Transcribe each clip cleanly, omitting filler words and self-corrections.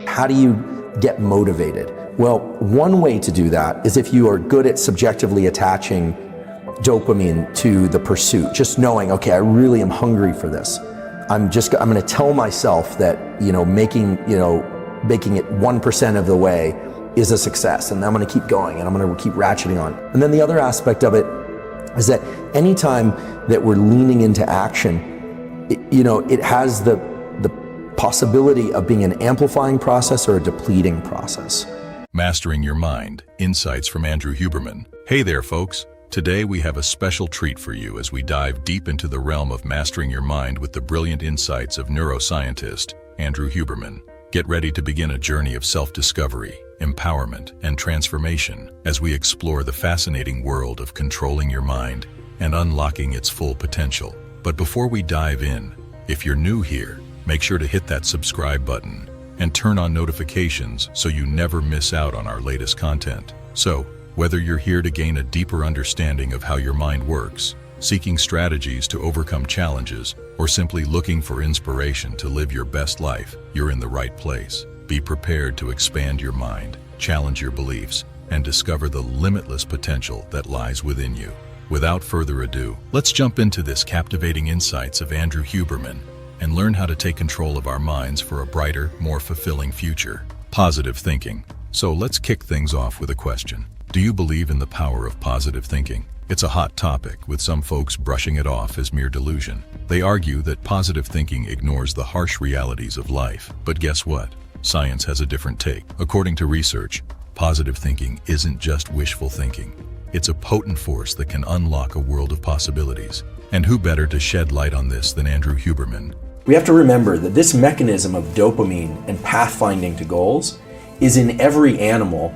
How do you get motivated? Well, one way to do that is if you are good at subjectively attaching dopamine to the pursuit, just knowing, okay, I really am hungry for this. I'm going to tell myself that, making it 1% of the way is a success, and I'm going to keep going, and I'm going to keep ratcheting on. And then the other aspect of it is that anytime that we're leaning into action, it has the possibility of being an amplifying process or a depleting process. Mastering Your Mind, Insights from Andrew Huberman. Hey there, folks. Today we have a special treat for you as we dive deep into the realm of mastering your mind with the brilliant insights of neuroscientist Andrew Huberman. Get ready to begin a journey of self-discovery, empowerment, and transformation as we explore the fascinating world of controlling your mind and unlocking its full potential. But before we dive in, if you're new here, make sure to hit that subscribe button and turn on notifications so you never miss out on our latest content. So, whether you're here to gain a deeper understanding of how your mind works, seeking strategies to overcome challenges, or simply looking for inspiration to live your best life, you're in the right place. Be prepared to expand your mind, challenge your beliefs, and discover the limitless potential that lies within you. Without further ado, let's jump into this captivating insights of Andrew Huberman and learn how to take control of our minds for a brighter, more fulfilling future. Positive thinking. So let's kick things off with a question. Do you believe in the power of positive thinking? It's a hot topic, with some folks brushing it off as mere delusion. They argue that positive thinking ignores the harsh realities of life. But guess what? Science has a different take. According to research, positive thinking isn't just wishful thinking. It's a potent force that can unlock a world of possibilities. And who better to shed light on this than Andrew Huberman? We have to remember that this mechanism of dopamine and pathfinding to goals is in every animal,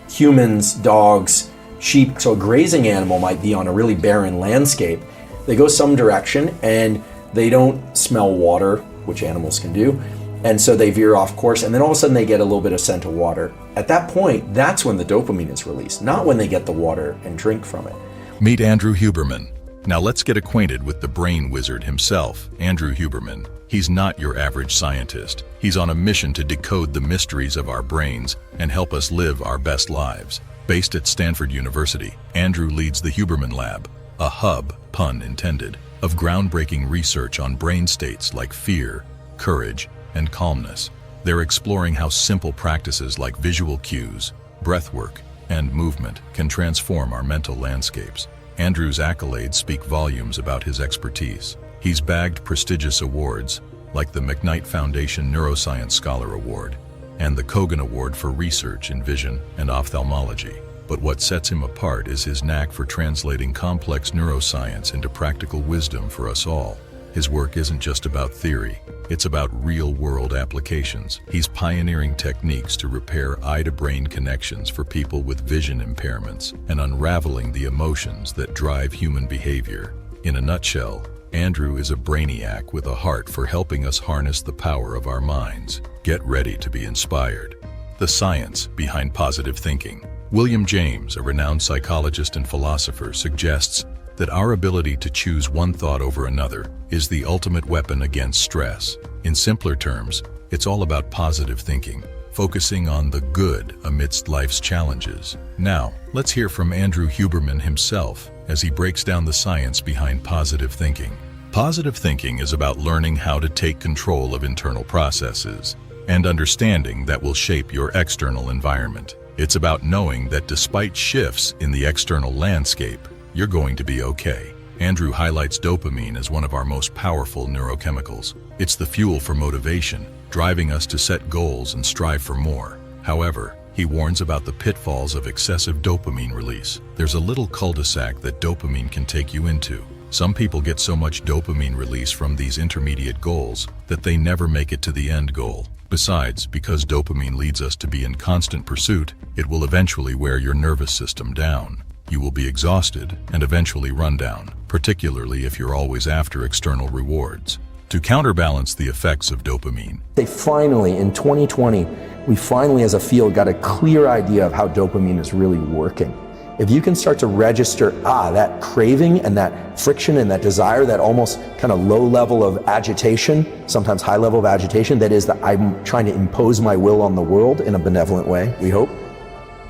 humans, dogs, sheep. So a grazing animal might be on a really barren landscape. They go some direction and they don't smell water, which animals can do. And so they veer off course, and then all of a sudden they get a little bit of scent of water. At that point, that's when the dopamine is released, not when they get the water and drink from it. Meet Andrew Huberman. Now let's get acquainted with the brain wizard himself, Andrew Huberman. He's not your average scientist. He's on a mission to decode the mysteries of our brains and help us live our best lives. Based at Stanford University, Andrew leads the Huberman Lab, a hub, pun intended, of groundbreaking research on brain states like fear, courage, and calmness. They're exploring how simple practices like visual cues, breathwork, and movement can transform our mental landscapes. Andrew's accolades speak volumes about his expertise. He's bagged prestigious awards like the McKnight Foundation Neuroscience Scholar Award and the Kogan Award for Research in Vision and Ophthalmology. But what sets him apart is his knack for translating complex neuroscience into practical wisdom for us all. His work isn't just about theory, it's about real-world applications. He's pioneering techniques to repair eye-to-brain connections for people with vision impairments and unraveling the emotions that drive human behavior. In a nutshell, Andrew is a brainiac with a heart for helping us harness the power of our minds. Get ready to be inspired. The science behind positive thinking. William James, a renowned psychologist and philosopher, suggests that our ability to choose one thought over another is the ultimate weapon against stress. In simpler terms, it's all about positive thinking, focusing on the good amidst life's challenges. Now, let's hear from Andrew Huberman himself as he breaks down the science behind positive thinking. Positive thinking is about learning how to take control of internal processes and understanding that will shape your external environment. It's about knowing that despite shifts in the external landscape, you're going to be okay. Andrew highlights dopamine as one of our most powerful neurochemicals. It's the fuel for motivation, driving us to set goals and strive for more. However, he warns about the pitfalls of excessive dopamine release. There's a little cul-de-sac that dopamine can take you into. Some people get so much dopamine release from these intermediate goals that they never make it to the end goal. Besides, because dopamine leads us to be in constant pursuit, it will eventually wear your nervous system down. You will be exhausted and eventually run down, particularly if you're always after external rewards. To counterbalance the effects of dopamine, Finally, in 2020, we finally as a field got a clear idea of how dopamine is really working. If you can start to register, that craving and that friction and that desire, that almost kind of low level of agitation, sometimes high level of agitation, that is that I'm trying to impose my will on the world in a benevolent way, we hope,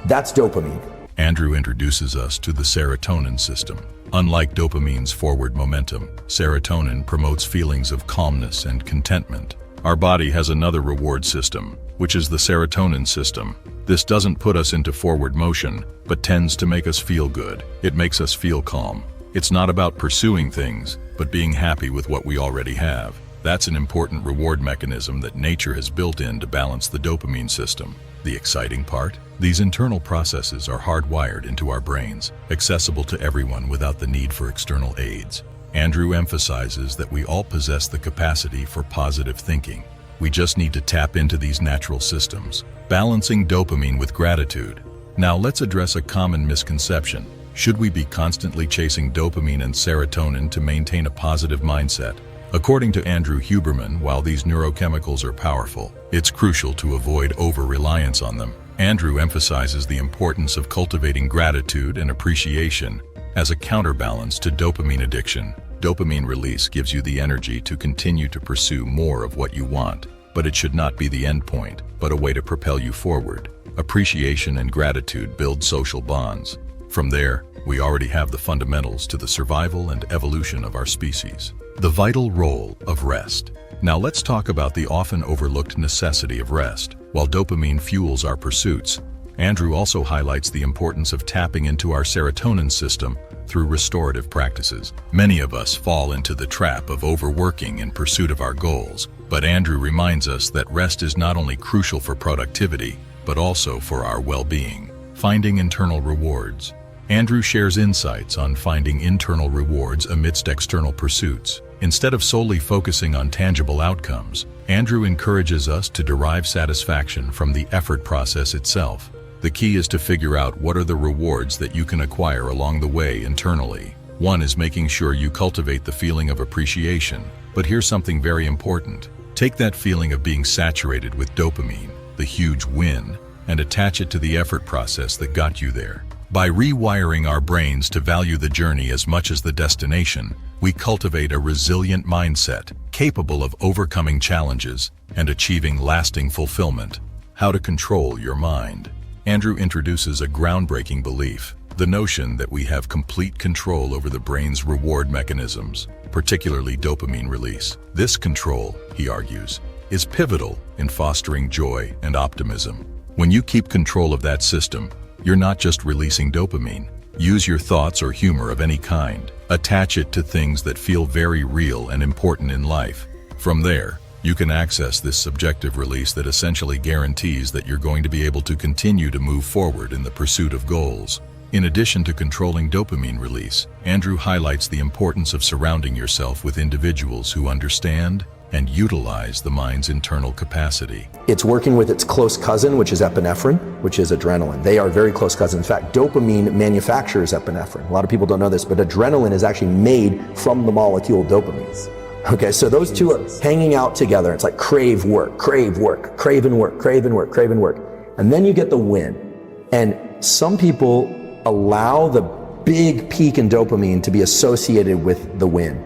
that's dopamine. Andrew introduces us to the serotonin system. Unlike dopamine's forward momentum, serotonin promotes feelings of calmness and contentment. Our body has another reward system, which is the serotonin system. This doesn't put us into forward motion, but tends to make us feel good. It makes us feel calm. It's not about pursuing things, but being happy with what we already have. That's an important reward mechanism that nature has built in to balance the dopamine system. The exciting part? These internal processes are hardwired into our brains, accessible to everyone without the need for external aids. Andrew emphasizes that we all possess the capacity for positive thinking. We just need to tap into these natural systems, balancing dopamine with gratitude. Now let's address a common misconception. Should we be constantly chasing dopamine and serotonin to maintain a positive mindset? According to Andrew Huberman, while these neurochemicals are powerful, it's crucial to avoid over-reliance on them. Andrew emphasizes the importance of cultivating gratitude and appreciation as a counterbalance to dopamine addiction. Dopamine release gives you the energy to continue to pursue more of what you want, but it should not be the end point, but a way to propel you forward. Appreciation and gratitude build social bonds. From there, we already have the fundamentals to the survival and evolution of our species. The vital role of rest. Now let's talk about the often overlooked necessity of rest. While dopamine fuels our pursuits, Andrew also highlights the importance of tapping into our serotonin system through restorative practices. Many of us fall into the trap of overworking in pursuit of our goals, but Andrew reminds us that rest is not only crucial for productivity, but also for our well-being. Finding internal rewards. Andrew shares insights on finding internal rewards amidst external pursuits. Instead of solely focusing on tangible outcomes, Andrew encourages us to derive satisfaction from the effort process itself. The key is to figure out what are the rewards that you can acquire along the way internally. One is making sure you cultivate the feeling of appreciation. But here's something very important. Take that feeling of being saturated with dopamine, the huge win, and attach it to the effort process that got you there. By rewiring our brains to value the journey as much as the destination, we cultivate a resilient mindset, capable of overcoming challenges and achieving lasting fulfillment. How to control your mind. Andrew introduces a groundbreaking belief, the notion that we have complete control over the brain's reward mechanisms, particularly dopamine release. This control, he argues, is pivotal in fostering joy and optimism. When you keep control of that system, you're not just releasing dopamine. Use your thoughts or humor of any kind. Attach it to things that feel very real and important in life. From there, you can access this subjective release that essentially guarantees that you're going to be able to continue to move forward in the pursuit of goals. In addition to controlling dopamine release, Andrew highlights the importance of surrounding yourself with individuals who understand and utilize the mind's internal capacity. It's working with its close cousin, which is epinephrine, which is adrenaline. They are very close cousins. In fact, dopamine manufactures epinephrine. A lot of people don't know this, but adrenaline is actually made from the molecule dopamine. Okay, so those two are hanging out together. It's like crave work, crave work, crave and work, crave and work, crave and work. And then you get the win. And some people allow the big peak in dopamine to be associated with the win.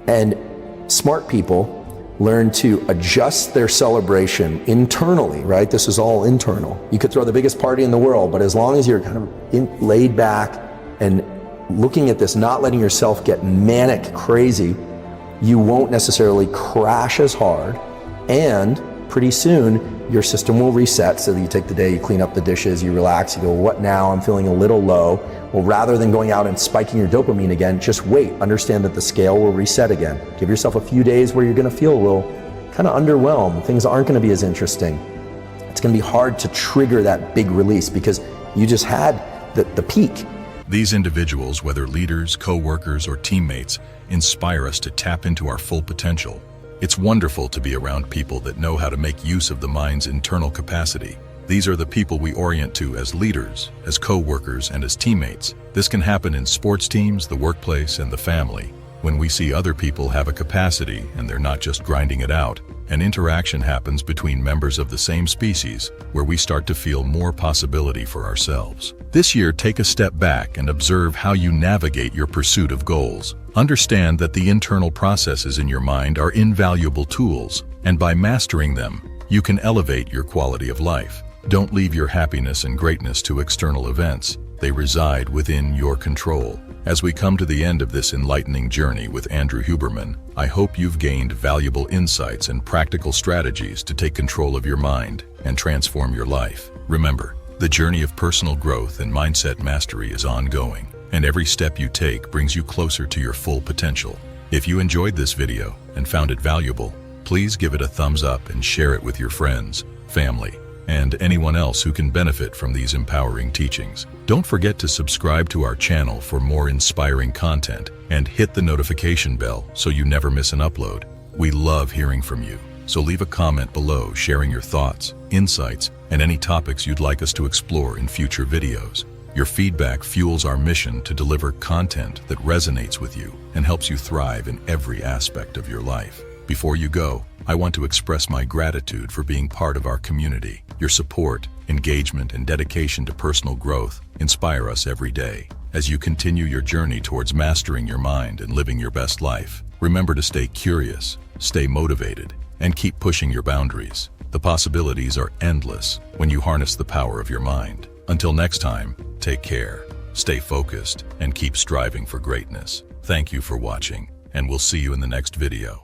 And smart people learn to adjust their celebration internally, right? This is all internal. You could throw the biggest party in the world, but as long as you're kind of laid back and looking at this, not letting yourself get manic crazy, you won't necessarily crash as hard, and pretty soon your system will reset. So that you take the day, you clean up the dishes, you relax, you go, what now? I'm feeling a little low. Well, rather than going out and spiking your dopamine again, just wait. Understand that the scale will reset again. Give yourself a few days where you're gonna feel a little kind of underwhelmed. Things aren't gonna be as interesting. It's gonna be hard to trigger that big release because you just had the peak. These individuals, whether leaders, co-workers, or teammates, inspire us to tap into our full potential. It's wonderful to be around people that know how to make use of the mind's internal capacity. These are the people we orient to as leaders, as co-workers, and as teammates. This can happen in sports teams, the workplace, and the family. When we see other people have a capacity and they're not just grinding it out, An interaction happens between members of the same species where we start to feel more possibility for ourselves. This year, take a step back and observe how you navigate your pursuit of goals. Understand that the internal processes in your mind are invaluable tools, and by mastering them, you can elevate your quality of life. Don't leave your happiness and greatness to external events. They reside within your control. As we come to the end of this enlightening journey with Andrew Huberman, I hope you've gained valuable insights and practical strategies to take control of your mind and transform your life. Remember, the journey of personal growth and mindset mastery is ongoing, and every step you take brings you closer to your full potential. If you enjoyed this video and found it valuable, please give it a thumbs up and share it with your friends, family, and anyone else who can benefit from these empowering teachings. Don't forget to subscribe to our channel for more inspiring content and hit the notification bell so you never miss an upload. We love hearing from you, so leave a comment below sharing your thoughts, insights, and any topics you'd like us to explore in future videos. Your feedback fuels our mission to deliver content that resonates with you and helps you thrive in every aspect of your life. Before you go, I want to express my gratitude for being part of our community. Your support, engagement, and dedication to personal growth inspire us every day. As you continue your journey towards mastering your mind and living your best life, remember to stay curious, stay motivated, and keep pushing your boundaries. The possibilities are endless when you harness the power of your mind. Until next time, take care, stay focused, and keep striving for greatness. Thank you for watching, and we'll see you in the next video.